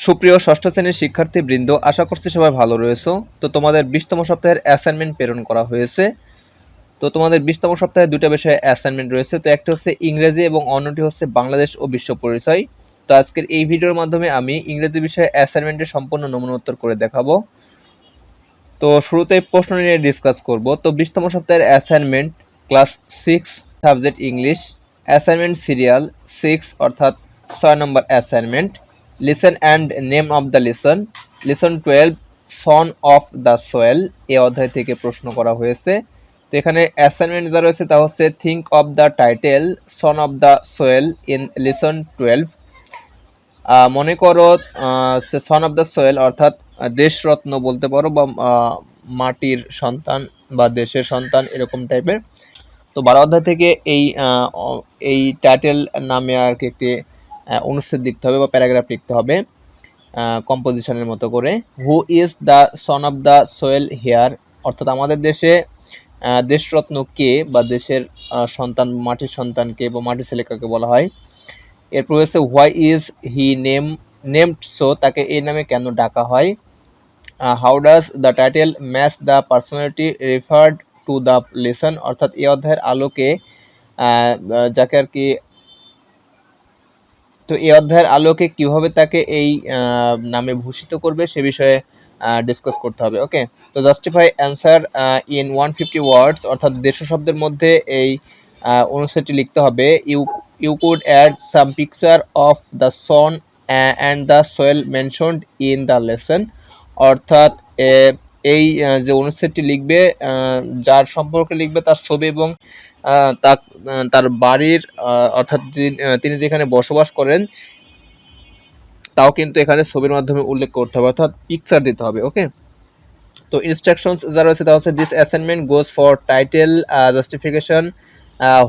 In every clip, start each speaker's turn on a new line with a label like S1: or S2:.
S1: সুপ্রিয় ষষ্ঠ শ্রেণীর শিক্ষার্থীবৃন্দ, আশা করছি সবাই ভালো রয়েছো। তো তোমাদের 20তম সপ্তাহের অ্যাসাইনমেন্ট প্রেরণ করা হয়েছে। তো তোমাদের 20তম সপ্তাহে দুটো বিষয়ে অ্যাসাইনমেন্ট রয়েছে। তো একটা হচ্ছে ইংরেজি এবং অন্যটি হচ্ছে বাংলাদেশ ও বিশ্ব পরিচয়। তো আজকের এই ভিডিওর মাধ্যমে আমি ইংরেজি বিষয়ে অ্যাসাইনমেন্টের সম্পূর্ণ নমুনা উত্তর করে দেখাবো। তো শুরুতেই প্রশ্ন নিয়ে ডিসকাস করব। তো 20তম সপ্তাহের assignment class 6 subject English, assignment serial 6 অর্থাৎ 6 নম্বর assignment. Lesson and name of the lesson, lesson 12 son of the soil, এই অধ্যায় থেকে প্রশ্ন করা হয়েছে। তো এখানে অ্যাসাইনমেন্ট যা রয়েছে তা হচ্ছে think of the title son of the soil in lesson 12। মনে করো সন অফ দ্য সোয়েল অর্থাৎ দেশরত্ন বলতে পারো, বা মাটির সন্তান বা দেশের সন্তান এরকম টাইপের। তো 12 অধ্যায় থেকে এই টাইটেল নামে আর কি একটি অনুচ্ছেদ লিখতে হবে বা প্যারাগ্রাফ লিখতে হবে কম্পোজিশনের মতো করে। Who is the son of the soil here, অর্থাৎ আমাদের দেশে দেশরত্ন কে বা দেশের সন্তান, মাটির সন্তানকে বা মাটির ছেলেকাকে বলা হয়। এরপর হচ্ছে why is he named so, তাকে এই নামে কেন ডাকা হয়। How does the title match the personality referred to the lesson, অর্থাৎ এই অধ্যায়ের আলোকে যাকে আর কি, তো এই অধ্যায়ের আলোকে কিভাবে তাকে এই নামে ভূষিত করবে সে বিষয়ে ডিসকাস করতে হবে। ওকে, তো জাস্টিফাই অ্যান্সার ইন 150 ওয়ার্ডস, অর্থাৎ 150 শব্দের মধ্যে এই অনুচ্ছেদটি লিখতে হবে। You could add some picture of the son and the soil mentioned in the lesson, অর্থাৎ এই যে অনুচ্ছেদটি লিখবে, যার সম্পর্কে লিখবে তার ছবি এবং তার বাড়ির অর্থাৎ তিনি যেখানে বসবাস করেন তাও কিন্তু এখানে ছবির মাধ্যমে উল্লেখ করতে হবে, অর্থাৎ পিকচার দিতে হবে। ওকে, তো ইনস্ট্রাকশনস যা রয়েছে তা হচ্ছে this assignment goes for title justification,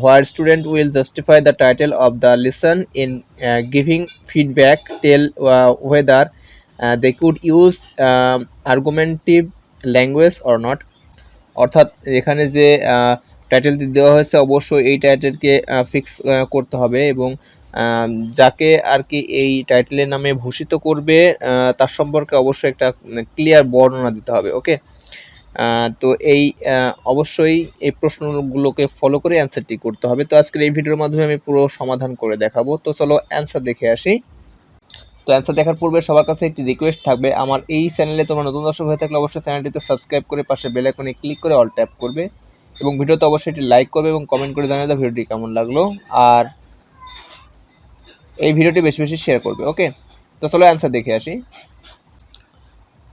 S1: where student will justify the title of the lesson in giving feedback, tell whether they could use argumentative language or not, অর্থাৎ এখানে যে টাইটেলটি দেওয়া হয়েছে অবশ্যই এই টাইটেলকে ফিক্স করতে হবে এবং যাকে আর কি এই টাইটেলের নামে ভূষিত করবে তার সম্পর্কে অবশ্যই একটা ক্লিয়ার বর্ণনা দিতে হবে। ওকে, তো এই অবশ্যই এই প্রশ্নগুলোকে ফলো করে অ্যান্সারটি করতে হবে। তো আজকের এই ভিডিওর মাধ্যমে আমি পুরো সমাধান করে দেখাবো। তো চলো অ্যান্সার দেখে আসি। তো অ্যান্সার দেখার পূর্বে সবার কাছে একটি রিকোয়েস্ট থাকবে, আমার এই চ্যানেলে তোমরা নতুন দর্শক হয়ে থাকলে অবশ্যই চ্যানেলটিতে সাবস্ক্রাইব করে পাশে বেল আইকনে ক্লিক করে অল ট্যাপ করবে এবং ভিডিওতে অবশ্যই একটি লাইক করবে এবং কমেন্ট করে জানাবে ভিডিওটি কেমন লাগলো, আর এই ভিডিওটি বেশি বেশি শেয়ার করবে। ওকে, তো চলো অ্যান্সার দেখে আসি।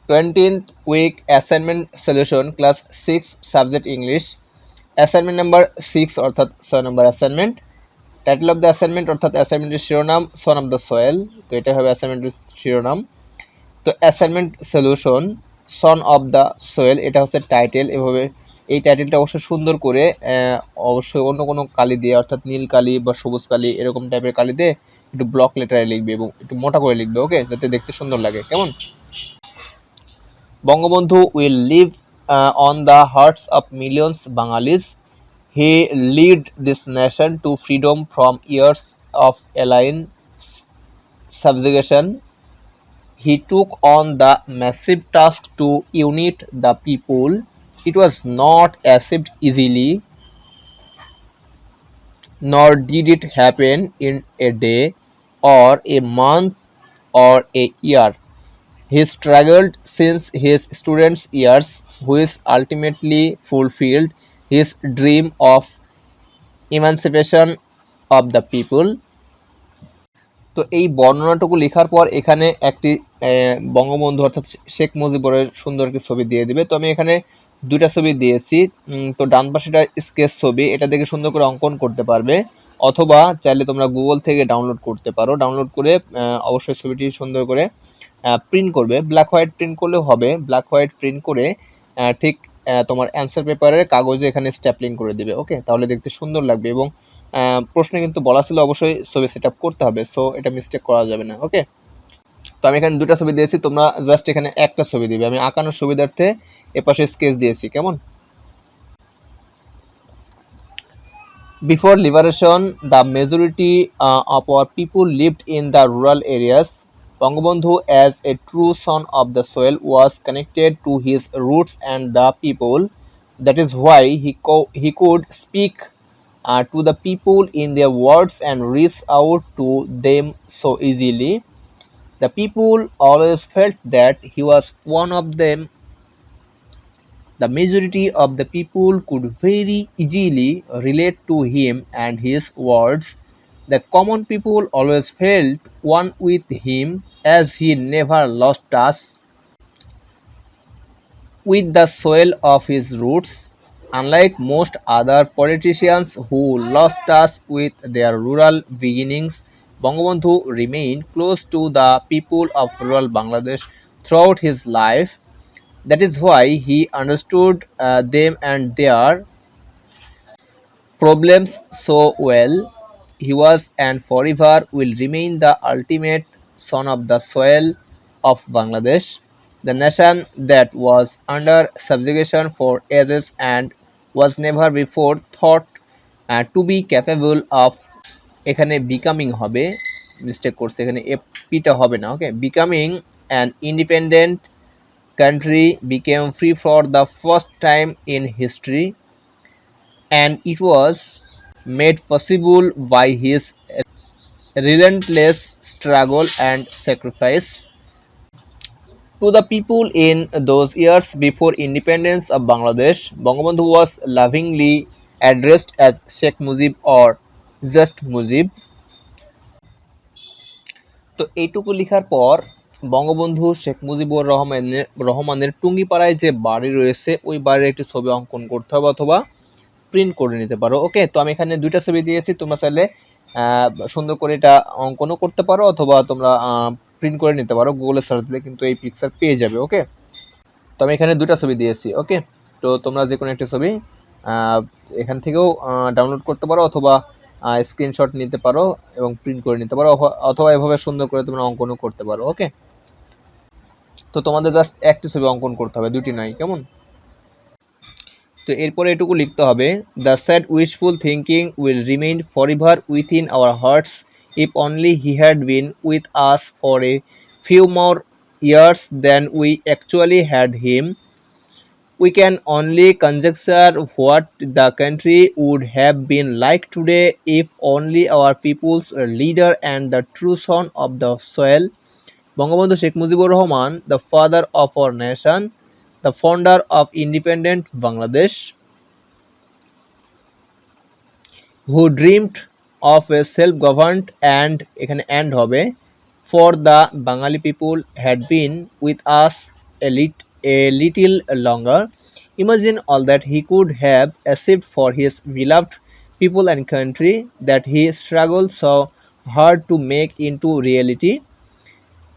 S1: 20th week assignment solution class 6 subject English, assignment number 6 অর্থাৎ 6 নম্বর assignment. Title of the assignment অর্থাৎ অ্যাসাইনমেন্টের শিরোনাম সন অফ দ্য সোয়েল, তো এটা হবে অ্যাসাইনমেন্টের শিরোনাম। তো assignment solution son of the soil, এটা হচ্ছে টাইটেল। এভাবে এই টাইটেলটা অবশ্যই সুন্দর করে অবশ্যই অন্য কোনো কালি দিয়ে, অর্থাৎ নীল কালি বা সবুজ কালি এরকম টাইপের কালি দিয়ে একটু ব্লক লেটারে লিখবে এবং একটু মোটা করে লিখবে। ওকে, যাতে দেখতে সুন্দর লাগে। কেমন? Bangabandhu will live on the hearts of millions Bengalis, he lead this nation to freedom from years of alien subjugation. He took on the massive task to unite the people. It was not achieved easily, nor did it happen in a day or a month or a year. He struggled since his students' years, which ultimately fulfilled his dream of emancipation of the people. তো এই বর্ণনাটুকু লেখার পর এখানে একটি বঙ্গবন্ধু অর্থাৎ শেখ মুজিবুরের সুন্দর একটি ছবি দিয়ে দিবে। তো আমি এখানে দুইটা ছবি দিয়েছি। তো ডান পাশেটা স্কেচ ছবি, এটা দেখে সুন্দর করে অঙ্কন করতে পারবে, অথবা চাইলে তোমরা গুগল থেকে ডাউনলোড করতে পারো। ডাউনলোড করে অবশ্যই ছবিটি সুন্দর করে প্রিন্ট করবে, ব্ল্যাক হোয়াইট প্রিন্ট করলেও হবে। ব্ল্যাক হোয়াইট প্রিন্ট করে ঠিক তোমার অ্যান্সার পেপারের কাগজে এখানে স্ট্যাপলিং করে দিবে। ওকে, তাহলে দেখতে সুন্দর লাগবে এবং প্রশ্নে কিন্তু বলা ছিল অবশ্যই ছবি সেট আপ করতে হবে, সো এটা মিস্টেক করা যাবে না। ওকে, তো আমি এখানে দুটা ছবি দিয়েছি, তোমরা জাস্ট এখানে একটা ছবি দিবে। আমি আঁকানোর সুবিধার্থে এপাশে স্কেচ দিয়েছি। কেমন? Before liberation, the majority of our people lived in the rural areas. Bangabandhu, as a true son of the soil, was connected to his roots and the people. That is why he could speak to the people in their words and reach out to them so easily. The people always felt that he was one of them. The majority of the people could very easily relate to him and his words. The common people always felt one with him, as he never lost touch with the soil of his roots. Unlike most other politicians who lost touch with their rural beginnings, Bangabandhu remained close to the people of rural Bangladesh throughout his life. That is why he understood them and their problems so well. He was and forever will remain the ultimate son of the soil of Bangladesh, the nation that was under subjugation for ages and was never before thought to be capable of এখানে becoming হবে mistake করছে এখানে পিটা হবে না ওকে becoming an independent country became free for the first time in history, and it was made possible by his relentless struggle and sacrifice. To the people in those years before independence of Bangladesh, Bangabandhu was lovingly addressed as Sheikh Mujib or just Mujib. তো এইটুকু লেখার পর বঙ্গবন্ধু শেখ মুজিবুর রহমানের টুঙ্গিপাড়ায় যে বাড়ি রয়েছে ওই বাড়ির একটি ছবি অঙ্কন করতে হবে অথবা প্রিন্ট করে নিতে পারো। ওকে, তো আমি এখানে দুইটা ছবি দিয়েছি, তোমরা চাইলে সুন্দর করে এটা অঙ্কনও করতে পারো অথবা তোমরা প্রিন্ট করে নিতে পারো, গুগলে সার্চ দিলে কিন্তু এই পিকচার পেয়ে যাবে। ওকে, তো আমি এখানে দুইটা ছবি দিয়েছি। ওকে, তো তোমরা যে কোনো একটা ছবি এখান থেকেও ডাউনলোড করতে পারো অথবা স্ক্রিনশট নিতে পারো এবং প্রিন্ট করে নিতে পারো অথবা এভাবে সুন্দর করে তোমরা অঙ্কনও করতে পারো। ওকে, তো তোমাদের জাস্ট একটি ছবি অঙ্কন করতে হবে, দুটি নয়, কেমন? তো এরপরে এটুকু লিখতে হবে, the sad wishful thinking will remain forever within hour hertz if only he had been with us for a few more years than we actually had him. We can only conjecture what the country would have been like today if only our people's leader and the true son of the soil, Bangabandhu Sheikh Mujibur Rahman, the father of our nation, the founder of independent Bangladesh, who dreamed of a self-governed and এখানে and হবে for the Bengali people, had been with us a little longer. Imagine all that he could have achieved for his beloved people and country that he struggled so hard to make into reality.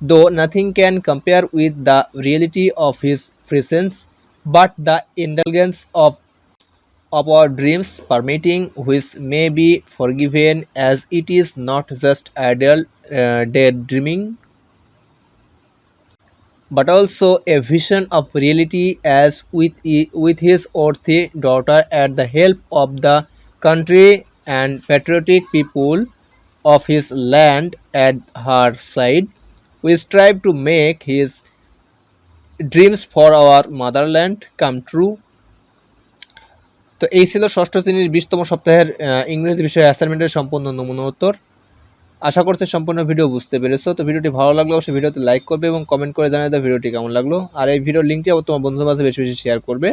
S1: Though nothing can compare with the reality of his presence, but the indulgence of our dreams permitting, which may be forgiven as it is not just idle daydreaming, but also a vision of reality, as with his earthly daughter at the help of the country and patriotic people of his land at her side, we strive to make his dreams for our motherland come true. তো এই ছিল ষষ্ঠ শ্রেণীর 20তম সপ্তাহের ইংরেজি বিষয়ে অ্যাসাইনমেন্টের সম্পূর্ণ নমুনা উত্তর। আশা করছি সম্পূর্ণ ভিডিও বুঝতে পেরেছো। তো ভিডিওটি ভালো লাগলে অবশ্যই ভিডিওতে লাইক করবে এবং কমেন্ট করে জানিয়ে দাও ভিডিওটি কেমন লাগলো। আর এই ভিডিওর লিঙ্কটি তোমার বন্ধুদের মাঝে বেশি বেশি শেয়ার করবে।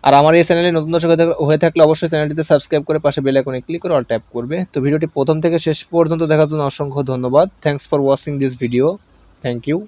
S1: আর আমার এই চ্যানেলে নতুন দর্শক হয়ে থাকলে অবশ্যই চ্যানেলটিতে সাবস্ক্রাইব করে পাশে বেল আইকনে ক্লিক করে অল ট্যাপ করবে। তো ভিডিওটি প্রথম থেকে শেষ পর্যন্ত দেখার জন্য অসংখ্য ধন্যবাদ। Thanks for watching this video. Thank you.